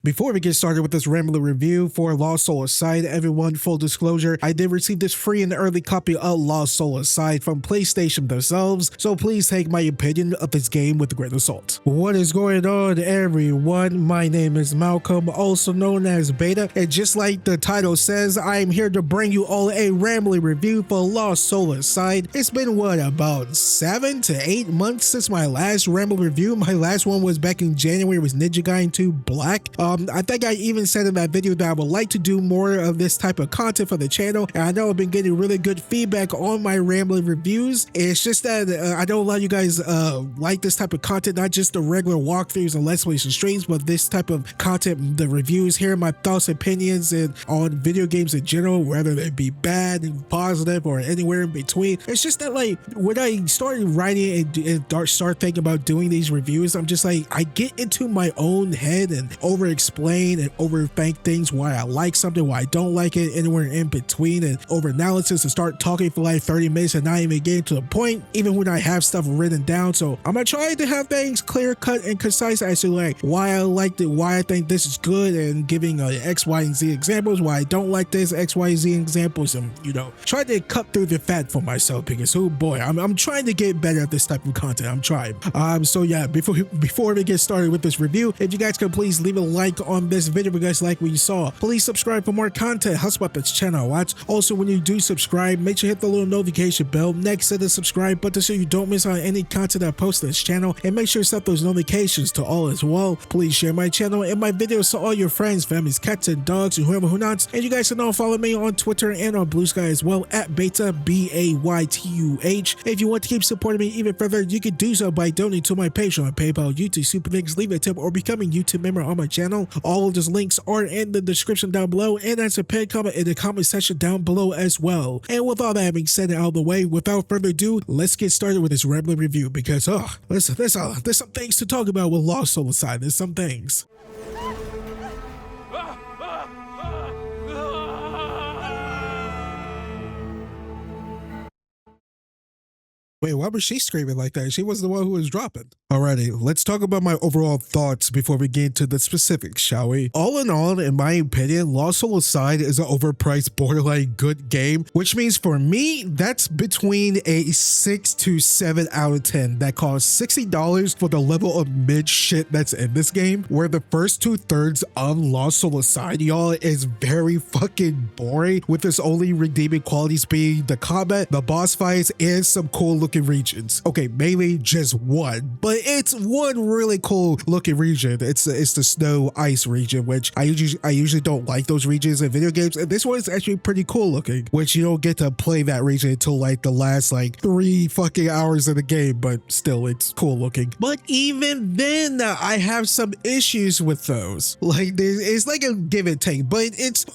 Before we get started with this rambling review for Lost Soul Aside, everyone, full disclosure, I did receive this free and early copy of Lost Soul Aside from PlayStation themselves, so please take my opinion of this game with a grain of salt. What is going on, everyone? My name is Malcolm, also known as Baytuh, and just like the title says, I am here to bring you all a rambling review for Lost Soul Aside. It's been, what, about 7 to 8 months since my last ramble review. My last one was back in January. It was Ninja Gaiden 2 Black. I think I even said in that video that I would like to do more of this type of content for the channel, and I know I've been getting really good feedback on my rambling reviews. It's just that I know a lot of you guys like this type of content, not just the regular walkthroughs and let's plays and streams, but this type of content, the reviews, hearing my thoughts, opinions, and on video games in general, whether they be bad and positive or anywhere in between. It's just that, like, when I started writing and start thinking about doing these reviews, I'm just like, I get into my own head and over-explain and overthink things, why I like something, why I don't like it, anywhere in between, and over-analysis and start talking for like 30 minutes and not even getting to the point, even when I have stuff written down. So I'm gonna try to have things clear cut and concise as to like why I liked it, why I think this is good, and giving X, Y, and Z examples, why I don't like this X, Y, Z examples, and try to cut through the fat for myself, because oh boy, I'm trying to get better at this type of content. I'm trying. So yeah, before we get started with this review, if you guys could please leave a like on this video if you guys like what you saw. Please subscribe for more content. Helps about this channel a lot. Also, when you do subscribe, make sure you hit the little notification bell next to the subscribe button so you don't miss out on any content I post on this channel, and make sure you set those notifications to all as well. Please share my channel and my videos to all your friends, families, cats, and dogs, and whoever who nots. And you guys can all follow me on Twitter and on Blue Sky as well at Baytuh, B-A-Y-T-U-H. If you want to keep supporting me even further, you can do so by donating to my Patreon, PayPal, YouTube, Super Thanks, leave a tip, or becoming a YouTube member on my channel. All of those links are in the description down below, and as a pinned comment in the comment section down below as well. And with all that having said out of the way, without further ado, let's get started with this rambling review, because there's some things to talk about with Lost Soul Aside. There's some things. Wait, why was she screaming like that? She was the one who was dropping. Alrighty, let's talk about my overall thoughts before we get into the specifics, shall we? All in all, in my opinion, Lost Soul Aside is an overpriced, borderline good game, which means for me, that's between a 6 to 7 out of 10. That costs $60 for the level of mid shit that's in this game, where the first 2/3 of Lost Soul Aside, y'all, is very fucking boring, with its only redeeming qualities being the combat, the boss fights, and some cool looking regions. Okay, mainly just one, but it's one really cool looking region. It's the snow ice region, which I usually don't like those regions in video games, and this one is actually pretty cool looking, which you don't get to play that region until like the last like 3 fucking hours of the game, but still it's cool looking. But even then, I have some issues with those. Like, it's like a give and take, but it's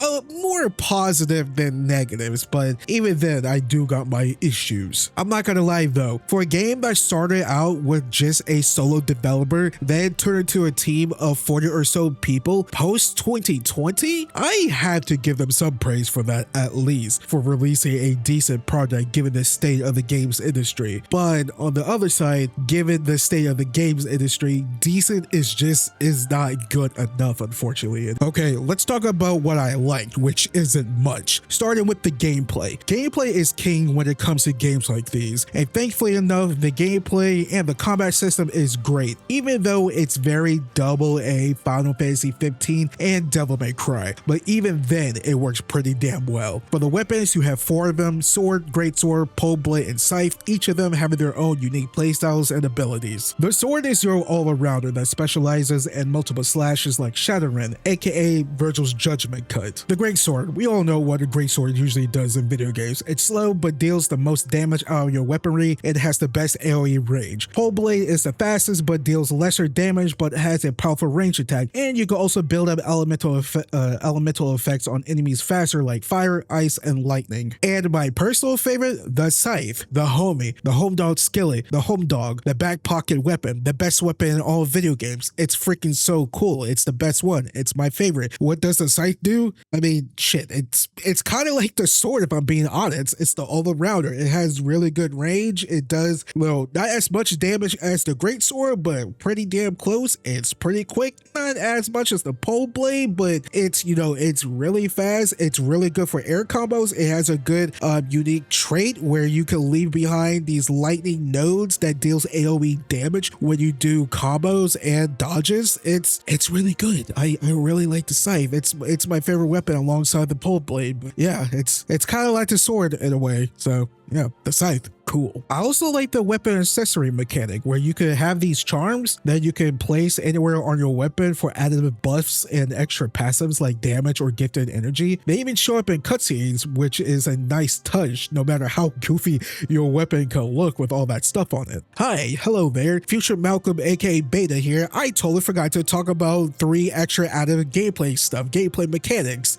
more positive than negatives. But even then, I do got my issues. I'm not gonna lie though, for a game that started out with just a solo developer, then turned into a team of 40 or so people post 2020, I had to give them some praise for that, at least for releasing a decent product given the state of the games industry. But on the other side, given the state of the games industry, decent is not good enough, unfortunately. Okay, let's talk about what I liked, which isn't much. Starting with the gameplay. Gameplay is king when it comes to games like these, and thankfully enough, the gameplay and the combat system is great, even though it's very double A Final Fantasy 15 and Devil May Cry, but even then it works pretty damn well. For the weapons, you have 4 of them: sword, greatsword, pole blade, and scythe, each of them having their own unique playstyles and abilities. The sword is your all-arounder that specializes in multiple slashes like Shadowrun, aka Virgil's Judgment Cut. The greatsword, we all know what a greatsword usually does in video games. It's slow but deals the most damage out of your weaponry. It has the best AoE range. Pole blade is the fastest but deals lesser damage, but has a powerful range attack, and you can also build up elemental effects on enemies faster, like fire, ice, and lightning. And my personal favorite, the scythe, the homie, the home dog skillet, the home dog, the back pocket weapon, the best weapon in all video games. It's freaking so cool. It's the best one. It's my favorite. What does the scythe do? I mean, shit, it's kind of like the sword, if I'm being honest. It's the all-arounder. It has really good range, range. It does, well, not as much damage as the great sword, but pretty damn close. It's pretty quick, not as much as the pole blade, but it's, you know, it's really fast. It's really good for air combos. It has a good unique trait where you can leave behind these lightning nodes that deals AoE damage when you do combos and dodges. It's really good. I really like the scythe. It's my favorite weapon alongside the pole blade. But yeah, it's kind of like the sword in a way. So yeah, the scythe, cool. I also like the weapon accessory mechanic where you could have these charms that you can place anywhere on your weapon for additive buffs and extra passives like damage or gifted energy. They even show up in cutscenes, which is a nice touch no matter how goofy your weapon can look with all that stuff on it. Hi, hello there, Future Malcolm aka Beta here. I totally forgot to talk about 3 extra additive gameplay stuff, gameplay mechanics.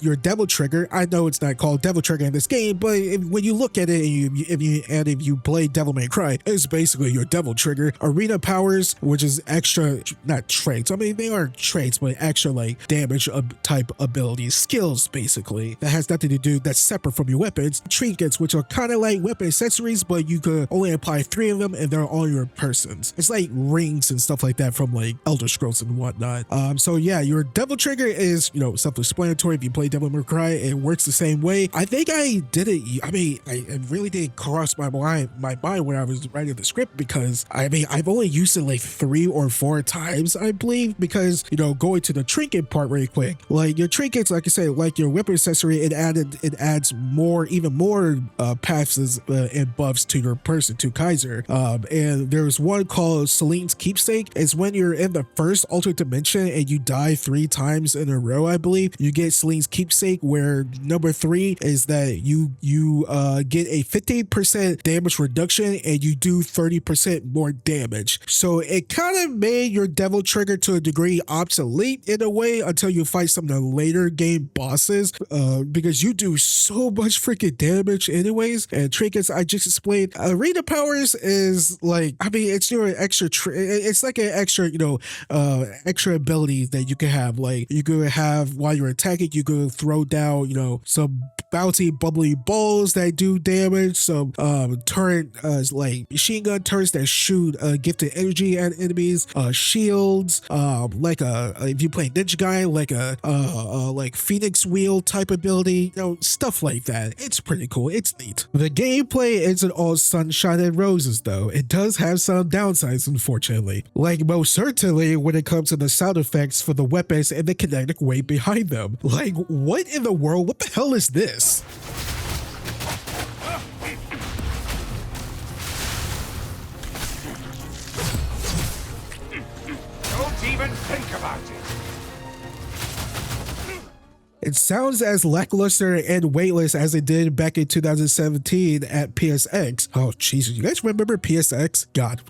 Your Devil Trigger, I know it's not called Devil Trigger in this game, but when you look at it and if you play Devil May Cry, it's basically your Devil Trigger. Arena powers, which is extra, not traits, I mean they are traits, but extra like damage type abilities, skills basically, that has nothing to do, that's separate from your weapons. Trinkets, which are kind of like weapon accessories, but you could only apply 3 of them and they're on your persons. It's like rings and stuff like that from like Elder Scrolls and whatnot. So yeah, your Devil Trigger is, you know, self-explanatory. If you play Devil May Cry, it works the same way. I think I did it, I mean, it really did cross my mind when I was writing the script, because I mean I've only used it like 3 or 4 times, I believe, because, you know, going to the trinket part really quick, like your trinkets, like I said, like your weapon accessory, it adds more, even more paths and buffs to your person, to Kaiser. And there's one called Celine's Keepsake. It's when you're in the first alternate dimension and you die 3 times in a row, I believe, you get Celine's Keepsake, where number 3 is that you get a 15% damage reduction and you do 30% more damage. So it kind of made your Devil Trigger to a degree obsolete in a way until you fight some of the later game bosses, because you do so much freaking damage anyways. And trinkets, I just explained. Arena powers is like, I mean, it's your extra, it's like an extra, you know, extra ability that you can have. Like you could have, while you're attacking, you could throw down, you know, some bouncy bubbly balls that do damage, some turret like machine gun turrets that shoot gifted energy at enemies, shields, like if you play Ninja Guy, like a like Phoenix Wheel type ability, you know, stuff like that. It's pretty cool, it's neat. The gameplay isn't all sunshine and roses though. It does have some downsides, unfortunately, like most certainly when it comes to the sound effects for the weapons and the kinetic weight behind them. Like, what in the world, what the hell is this? Don't even think about it. It sounds as lackluster and weightless as it did back in 2017 at PSX. Oh, Jesus. You guys remember PSX? God,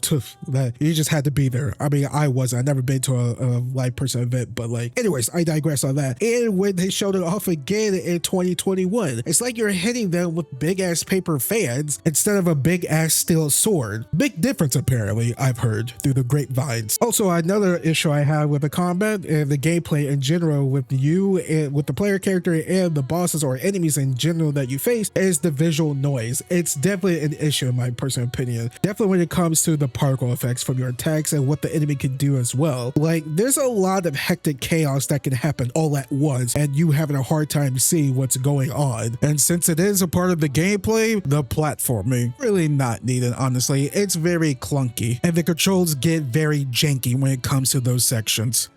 that you just had to be there. I mean, I wasn't. I've never been to a live person event, but like, anyways, I digress on that. And when they showed it off again in 2021, it's like you're hitting them with big ass paper fans instead of a big ass steel sword. Big difference, apparently, I've heard through the grapevines. Also, another issue I have with the combat and the gameplay in general with you and with the player character and the bosses or enemies in general that you face is the visual noise. It's definitely an issue in my personal opinion. Definitely when it comes to the particle effects from your attacks and what the enemy can do as well. Like, there's a lot of hectic chaos that can happen all at once and you having a hard time seeing what's going on. And since it is a part of the gameplay, the platforming really not needed, honestly. It's very clunky and the controls get very janky when it comes to those sections.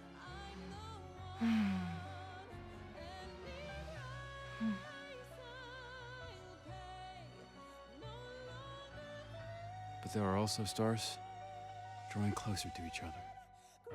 But there are also stars drawing closer to each other.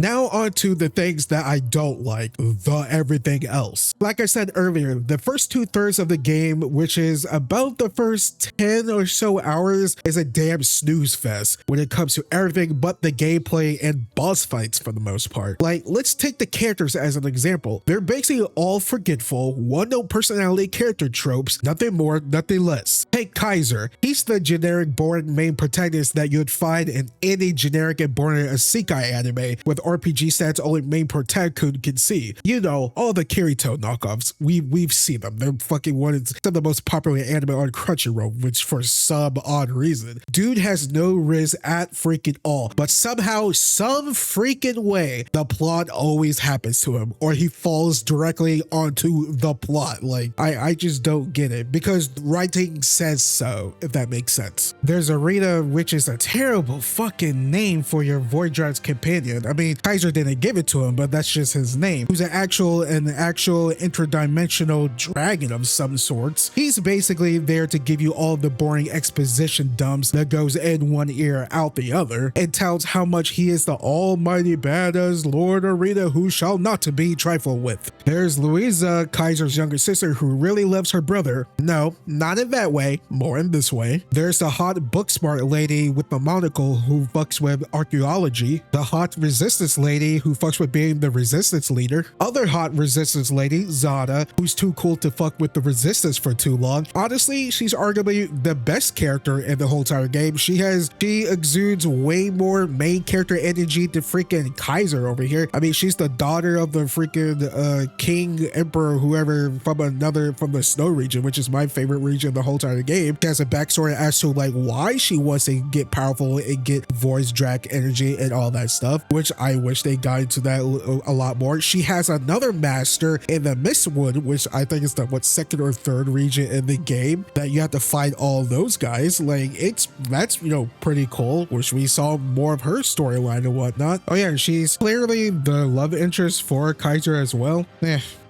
Now on to the things that I don't like, the everything else. Like I said earlier, the first 2/3 of the game, which is about the first 10 or so hours, is a damn snooze fest when it comes to everything but the gameplay and boss fights for the most part. Like, let's take the characters as an example. They're basically all forgetful, one-note personality character tropes, nothing more, nothing less. Take Kaiser. He's the generic boring main protagonist that you'd find in any generic and boring isekai anime with RPG stats only main protagonist can see. You know, all the Kirito knockoffs. We've seen them. They're fucking one of the most popular anime on Crunchyroll, which for some odd reason. Dude has no riz at freaking all, but somehow, some freaking way, the plot always happens to him, or he falls directly onto the plot. Like, I just don't get it, because writing says so, if that makes sense. There's Arena, which is a terrible fucking name for your Voidrat's companion. I mean, Kaiser didn't give it to him, but that's just his name. Who's an actual interdimensional dragon of some sorts. He's basically there to give you all the boring exposition dumps that goes in one ear out the other, and tells how much he is the almighty badass Lord Arena who shall not be trifled with. There's Louisa, Kaiser's younger sister, who really loves her brother. No, not in that way, more in this way. There's the hot book smart lady with the monocle who fucks with archaeology. The hot resistance lady who fucks with being the resistance leader. Other hot resistance lady, Zada, who's too cool to fuck with the resistance for too long. Honestly, she's arguably the best character in the whole entire game. She exudes way more main character energy than freaking Kaiser over here. I mean, she's the daughter of the freaking king, emperor, whoever from the snow region, which is my favorite region in the whole entire game. She has a backstory as to like why she wants to get powerful and get voice drag energy and all that stuff, which I wish they got into that a lot more. She has another master in the Mistwood, which I think is the second or third region in the game, that you have to fight all those guys. Like, that's you know, pretty cool. Wish we saw more of her storyline and whatnot. Oh yeah, she's clearly the love interest for Kaiser as well.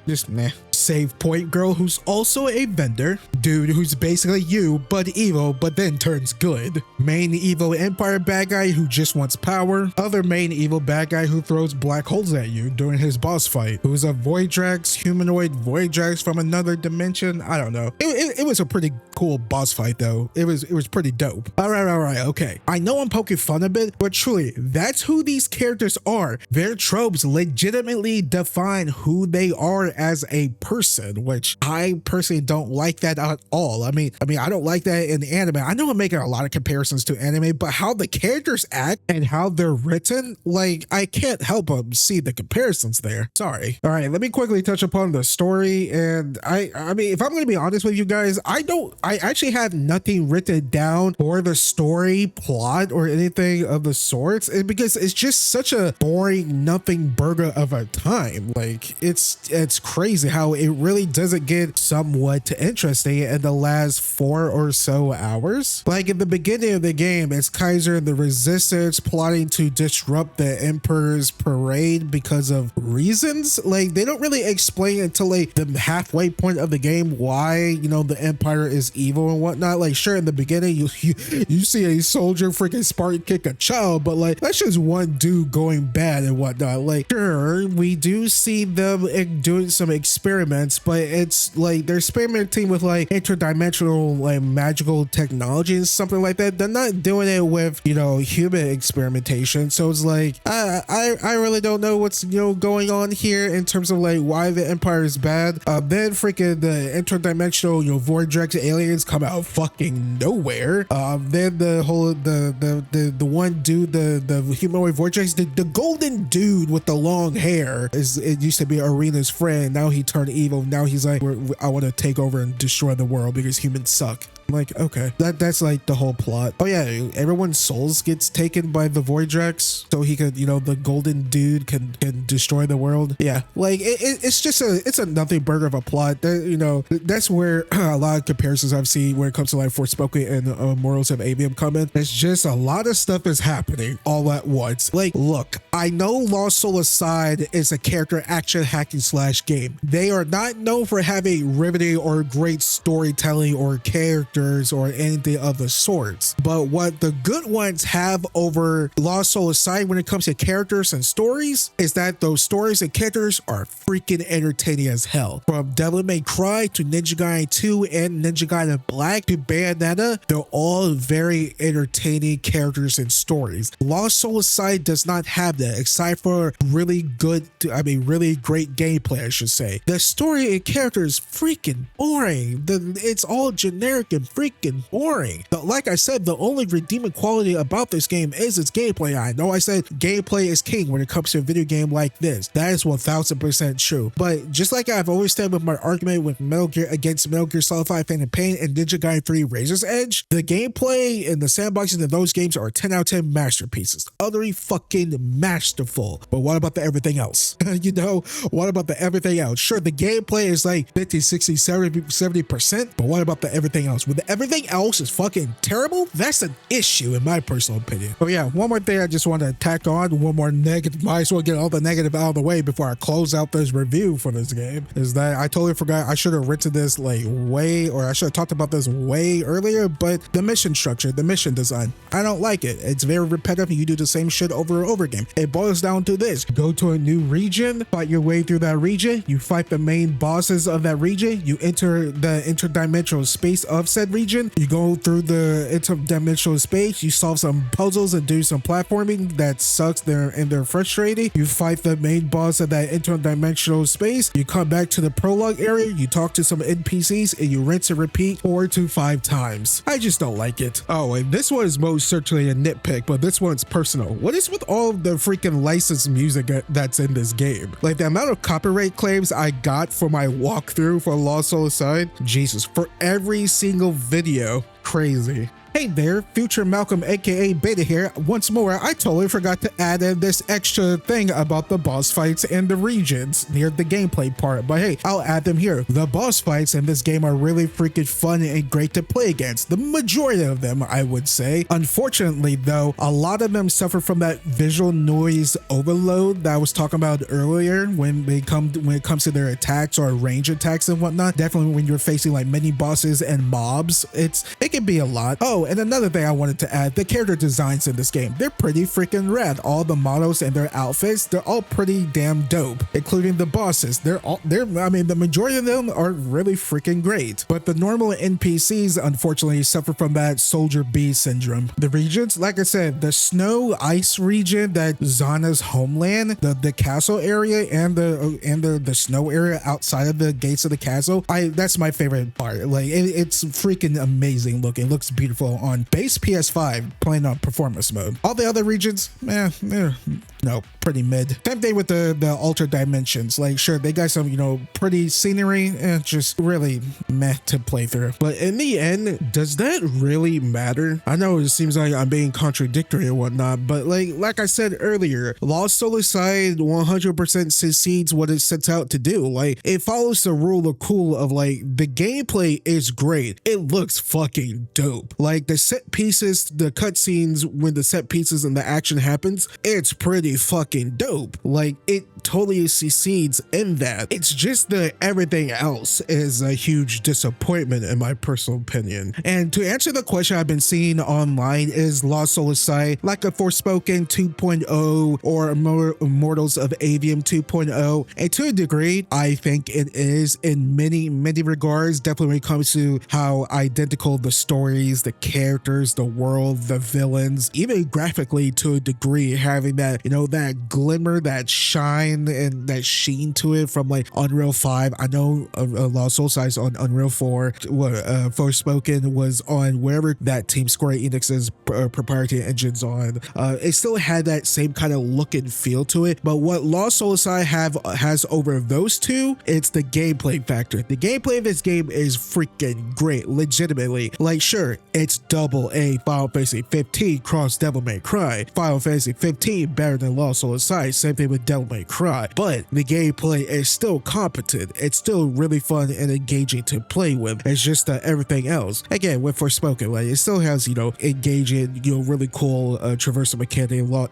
Just meh. Save point girl who's also a vendor. Dude who's basically you, but evil, but then turns good. Main evil empire bad guy who just wants power. Other main evil bad guy who throws black holes at you during his boss fight. Who's a Voidrax, humanoid Voidrax from another dimension. I don't know. It was a pretty cool boss fight though. It was pretty dope. All right, okay. I know I'm poking fun a bit, but truly, that's who these characters are. Their tropes legitimately define who they are as a person, which I personally don't like that at all. I mean, I don't like that in anime. I know I'm making a lot of comparisons to anime, but how the characters act and how they're written, like, I can't help but see the comparisons there. Sorry. All right, let me quickly touch upon the story. And I mean, if I'm going to be honest with you guys, I actually have nothing written down for the story plot or anything of the sorts, and because it's just such a boring nothing burger of a time. Like, it's crazy how it really doesn't get somewhat interesting in the last 4 or so hours. Like, in the beginning of the game, it's Kaiser and the Resistance plotting to disrupt the Emperor's parade because of reasons. Like, they don't really explain until like the halfway point of the game why, you know, the Empire is evil and whatnot. Like, sure, in the beginning you see a soldier freaking Spartan kick a child, but like, that's just one dude going bad and whatnot. Like, sure, we do see them doing some experiments, but it's like they're experimenting with like interdimensional like magical technology and something like that. They're not doing it with, you know, human experimentation. So it's like I really don't know what's, you know, going on here in terms of like why the Empire is bad. Then freaking the interdimensional, you know, Voidrax aliens come out fucking nowhere. Then the whole the one dude, the humanoid Voidrax, the golden dude with the long hair, it used to be Arena's friend. Now he turned evil. Now he's like, I want to take over and destroy the world because humans suck. I'm like, okay, that's like the whole plot. Oh yeah, everyone's souls gets taken by the Voidrax so he could, you know, the golden dude can destroy the world. Yeah, like it's just a nothing burger of a plot. That, you know, that's where a lot of comparisons I've seen when it comes to like Forspoken and Mortals of Avium come in. It's just a lot of stuff is happening all at once. Like, look, I know Lost Soul Aside is a character action hacking slash game. They are not known for having riveting or great storytelling or character or anything of the sorts, but what the good ones have over Lost Soul Aside when it comes to characters and stories is that those stories and characters are freaking entertaining as hell. From Devil May Cry to Ninja Gaiden 2 and Ninja Gaiden Black to Bayonetta, they're all very entertaining characters and stories. Lost Soul Aside does not have that, except for really great gameplay, I should say. The story and character is freaking boring. It's all generic and freaking boring. But like I said, the only redeeming quality about this game is its gameplay. I know I said gameplay is king when it comes to a video game like this. That is 1000% true. But just like I've always said with my argument with Metal Gear against Metal Gear Solid 5 Phantom Pain and Ninja Gaiden 3 Razor's Edge, the gameplay and the sandboxing of those games are 10 out of 10 masterpieces. Utterly fucking masterful. But what about the everything else? You know, what about the everything else? Sure, the gameplay is like 50, 60, 70%, but what about the everything else? When the everything else is fucking terrible, that's an issue in my personal opinion. Oh yeah, one more thing I just want to tack on, one more negative, might as well get all the negative out of the way before I close out this review for this game, is that I totally forgot I should have written this like I should have talked about this way earlier, but the mission structure, the mission design, I don't like it. It's very repetitive. You do the same shit over and over again. It boils down to this: go to a new region, fight your way through that region, you fight the main bosses of that region, you enter the interdimensional space of said region, you go through the interdimensional space, you solve some puzzles and do some platforming that sucks there and they're frustrating, you fight the main boss of that interdimensional space, you come back to the prologue area, you talk to some NPCs, and you rinse and repeat 4 to 5 times. I just don't like it. Oh, and this one is most certainly a nitpick, but this one's personal. What is with all of the freaking licensed music that's in this game? Like the amount of copyright claims I got for my walkthrough for Lost Soul Aside, Jesus, for every single video, crazy. Hey there, future Malcolm aka Beta here. Once more, I totally forgot to add in this extra thing about the boss fights and the regions near the gameplay part, but hey, I'll add them here. The boss fights in this game are really freaking fun and great to play against. The majority of them, I would say. Unfortunately though, a lot of them suffer from that visual noise overload that I was talking about earlier when it comes to their attacks or range attacks and whatnot. Definitely when you're facing like mini bosses and mobs, it can be a lot. Oh, and another thing I wanted to add, the character designs in this game, they're pretty freaking rad. All the models and their outfits, they're all pretty damn dope, including the bosses. I mean, the majority of them are really freaking great, but the normal NPCs unfortunately suffer from that soldier bee syndrome. The regions, like I said, the snow ice region, that Zana's homeland, the castle area, and the snow area outside of the gates of the castle, that's my favorite part. Like it's freaking amazing looking. It looks beautiful on base PS5 playing on performance mode. All the other regions, no, pretty mid. Same thing with the altered dimensions. Like sure, they got some, you know, pretty scenery, just really meh to play through. But in the end, does that really matter? I know it seems like I'm being contradictory and whatnot, but like I said earlier, Lost Soul Aside 100% succeeds what it sets out to do. Like it follows the rule of cool of like the gameplay is great. It looks fucking dope. Like the set pieces, the cutscenes, when the set pieces and the action happens, it's pretty fucking dope. Like it totally succeeds in that. It's just the everything else is a huge disappointment in my personal opinion. And to answer the question I've been seeing online, is Lost Soul Aside like a Forspoken 2.0 or Immortals of Avium 2.0? And to a degree, I think it is in many regards, definitely when it comes to how identical the stories, the characters, the world, the villains, even graphically to a degree, having that, you know, that glimmer, that shine and that sheen to it from like Unreal 5. I know Lost Soul Aside on Unreal 4, Forspoken was on wherever that Team Square Enix's proprietary engine's on. It still had that same kind of look and feel to it, but what Lost Soul Aside has over those two, it's the gameplay factor. The gameplay of this game is freaking great, legitimately. Like sure, it's double A Final Fantasy 15 cross Devil May Cry. Final Fantasy 15 better than Lost Soul Aside, same thing with Devil May Cry, but the gameplay is still competent. It's still really fun and engaging to play with. It's just everything else. Again, with Forspoken, like it still has, you know, engaging, you know, really cool traversal mechanic,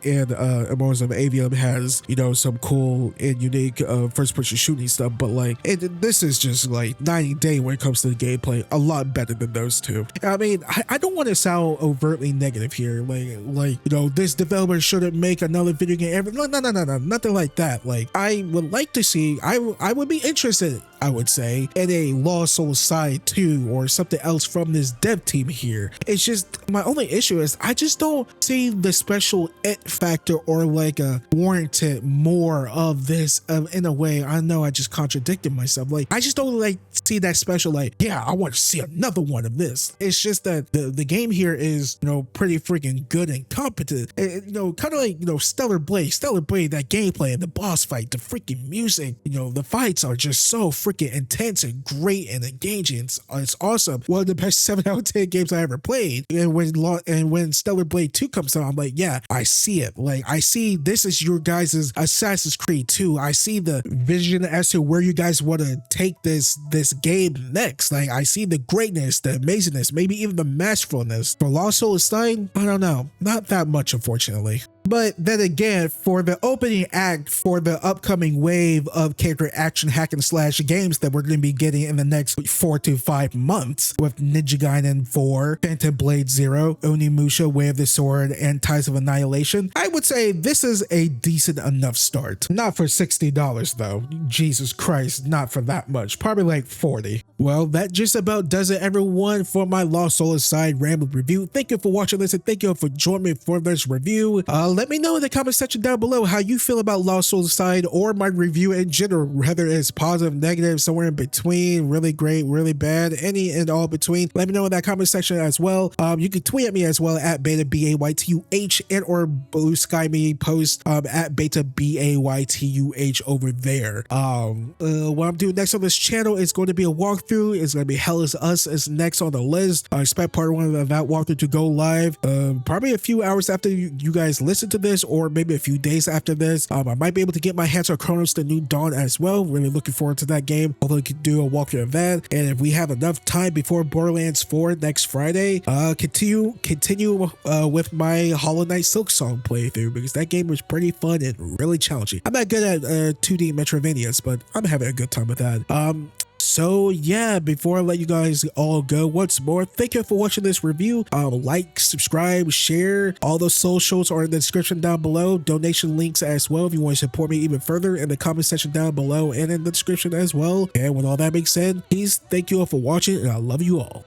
and Immortals of Avium has, you know, some cool and unique first-person shooting stuff, but like this is just like 90 day when it comes to the gameplay, a lot better than those two. I mean, I don't want to sound overtly negative here, like you know, this developer shouldn't make another video game ever. No, nothing like that. Like I would like to see, I would be interested I would say, and a Lost Souls side 2 or something else from this dev team here. It's just, my only issue is I just don't see the special it factor or like a warranted more of this in a way. I know I just contradicted myself. Like, I just don't like see that special, like, yeah, I want to see another one of this. It's just that the game here is, you know, pretty freaking good and competent. You know, kind of like, you know, Stellar Blade, that gameplay and the boss fight, the freaking music, you know, the fights are just so freaking intense and great and engaging. It's awesome. One of the best 7 out of 10 games I ever played. And when Stellar Blade 2 comes out, I'm like, yeah, I see it. Like, I see this is your guys' Assassin's Creed 2. I see the vision as to where you guys want to take this game next. Like, I see the greatness, the amazingness, maybe even the masterfulness. For Lost Souls, I don't know, not that much, unfortunately. But then again, for the opening act for the upcoming wave of character action hack and slash games that we're going to be getting in the next 4 to 5 months with Ninja Gaiden 4, Phantom Blade 0, Onimusha, Way of the Sword, and Ties of Annihilation, I would say this is a decent enough start. Not for $60 though. Jesus Christ, not for that much. Probably like 40. Well, that just about does it, everyone, for my Lost Souls side Ramble review. Thank you for watching this and thank you for joining me for this review. Let me know in the comment section down below how you feel about Lost Souls side or my review in general, whether it's positive, negative, somewhere in between, really great, really bad, any and all between. Let me know in that comment section as well. You can tweet at me as well at Baytuh BAYTUH and or Blue Sky me post at Baytuh BAYTUH over there. What I'm doing next on this channel is going to be a walkthrough. It's going to be Hell Is Us is next on the list. I expect part 1 of that walkthrough to go live probably a few hours after you guys listen to this, or maybe a few days after this. I might be able to get my hands on Chronos the New Dawn as well. Really looking forward to that game. Hopefully we can do a walkthrough of that, and if we have enough time before Borderlands 4 next Friday, continue with my Hollow Knight Silksong playthrough, because that game was pretty fun and really challenging. I'm not good at 2D Metrovanias, but I'm having a good time with that. So yeah, before I let you guys all go once more, thank you for watching this review. Like, subscribe, share. All those socials are in the description down below. Donation links as well if you want to support me even further in the comment section down below and in the description as well. And with all that being said, please thank you all for watching, and I love you all.